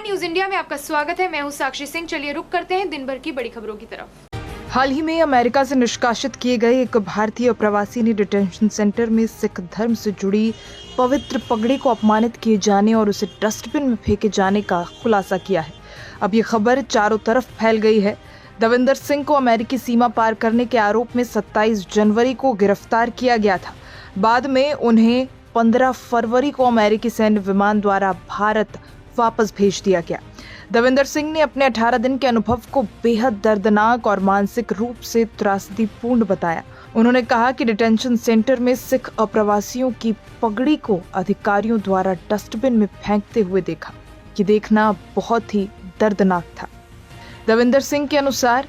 News India में आपका स्वागत है। मैं हूं साक्षी सिंह। चलिए रुक करते हैं दिन भर की बड़ी खबरों की तरफ। हाल ही में अमेरिका से निष्कासित किए गए एक भारतीय प्रवासी ने डिटेंशन सेंटर में सिख धर्म से जुड़ी पवित्र पगड़ी को अपमानित किए जाने और उसे डस्टबिन में फेंके जाने का खुलासा किया है। अब ये खबर चारों तरफ फैल गई है। दविंदर सिंह को अमेरिकी सीमा पार करने के आरोप में 27 जनवरी को गिरफ्तार किया गया था। बाद में उन्हें 15 फरवरी को अमेरिकी सैन्य विमान द्वारा भारत वापस भेज दिया गया। दविंदर सिंह ने अपने 18 दिन के अनुभव को बेहद दर्दनाक और मानसिक रूप से त्रासदीपूर्ण बताया। उन्होंने कहा कि डिटेंशन सेंटर में सिख अप्रवासियों की पगड़ी को अधिकारियों द्वारा डस्टबिन में फेंकते हुए देखा। ये देखना बहुत ही दर्दनाक था। दविंदर सिंह के अनुसार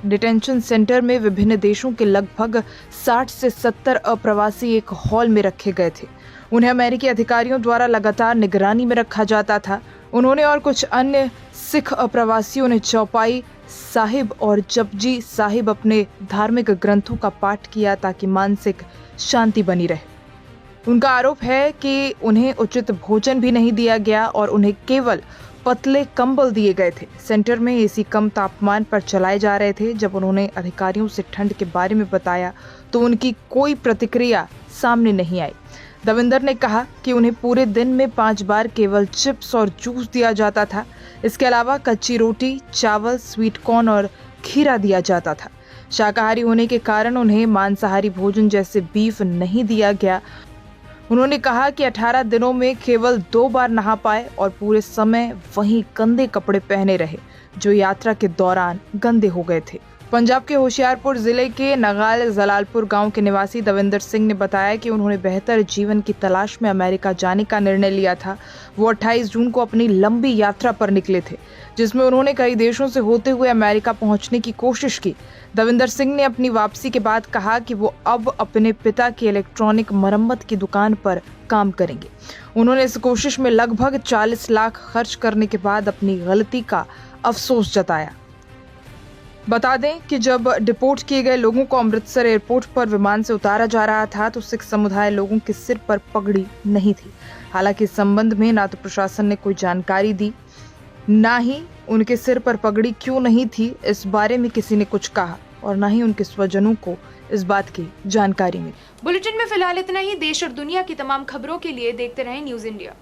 डिटेंशन सेंटर में विभिन्न देशों के लगभग 60 से 70 अप्रवासी एक हॉल में रखे गए थे। उन्हें अमेरिकी अधिकारियों द्वारा लगातार निगरानी में रखा जाता था। उन्होंने और कुछ अन्य सिख अप्रवासियों ने चौपाई साहिब और जपजी साहिब अपने धार्मिक ग्रंथों का पाठ किया ताकि मानसिक शांति बनी रहे। उनका आरोप है कि उन्हें उचित भोजन भी नहीं दिया गया और उन्हें केवल पतले कंबल दिए गए थे। सेंटर में एसी कम तापमान पर चलाए जा रहे थे। जब उन्होंने अधिकारियों से ठंड के बारे में बताया तो उनकी कोई प्रतिक्रिया सामने नहीं आई। दविंदर ने कहा कि उन्हें पूरे दिन में 5 बार केवल चिप्स और जूस दिया जाता था। इसके अलावा कच्ची रोटी, चावल, स्वीट कॉर्न और खीरा दिया जाता था। शाकाहारी होने के कारण उन्हें मांसाहारी भोजन जैसे बीफ नहीं दिया गया। उन्होंने कहा कि 18 दिनों में केवल 2 बार नहा पाए और पूरे समय वहीं गंदे कपड़े पहने रहे जो यात्रा के दौरान गंदे हो गए थे। पंजाब के होशियारपुर जिले के नगाल जलालपुर गांव के निवासी दविंदर सिंह ने बताया कि उन्होंने बेहतर जीवन की तलाश में अमेरिका जाने का निर्णय लिया था। वो 28 जून को अपनी लंबी यात्रा पर निकले थे जिसमें उन्होंने कई देशों से होते हुए अमेरिका पहुंचने की कोशिश की। दविंदर सिंह ने अपनी वापसी के बाद कहा कि वो अब अपने पिता की इलेक्ट्रॉनिक मरम्मत की दुकान पर काम करेंगे। उन्होंने इस कोशिश में लगभग 40 लाख खर्च करने के बाद अपनी गलती का अफसोस जताया। बता दें कि जब डिपोर्ट किए गए लोगों को अमृतसर एयरपोर्ट पर विमान से उतारा जा रहा था तो सिख समुदाय लोगों के सिर पर पगड़ी नहीं थी। हालांकि इस संबंध में ना तो प्रशासन ने कोई जानकारी दी, ना ही उनके सिर पर पगड़ी क्यों नहीं थी इस बारे में किसी ने कुछ कहा और ना ही उनके स्वजनों को इस बात की जानकारी मिली। बुलेटिन में फिलहाल इतना ही। देश और दुनिया की तमाम खबरों के लिए देखते रहें न्यूज इंडिया।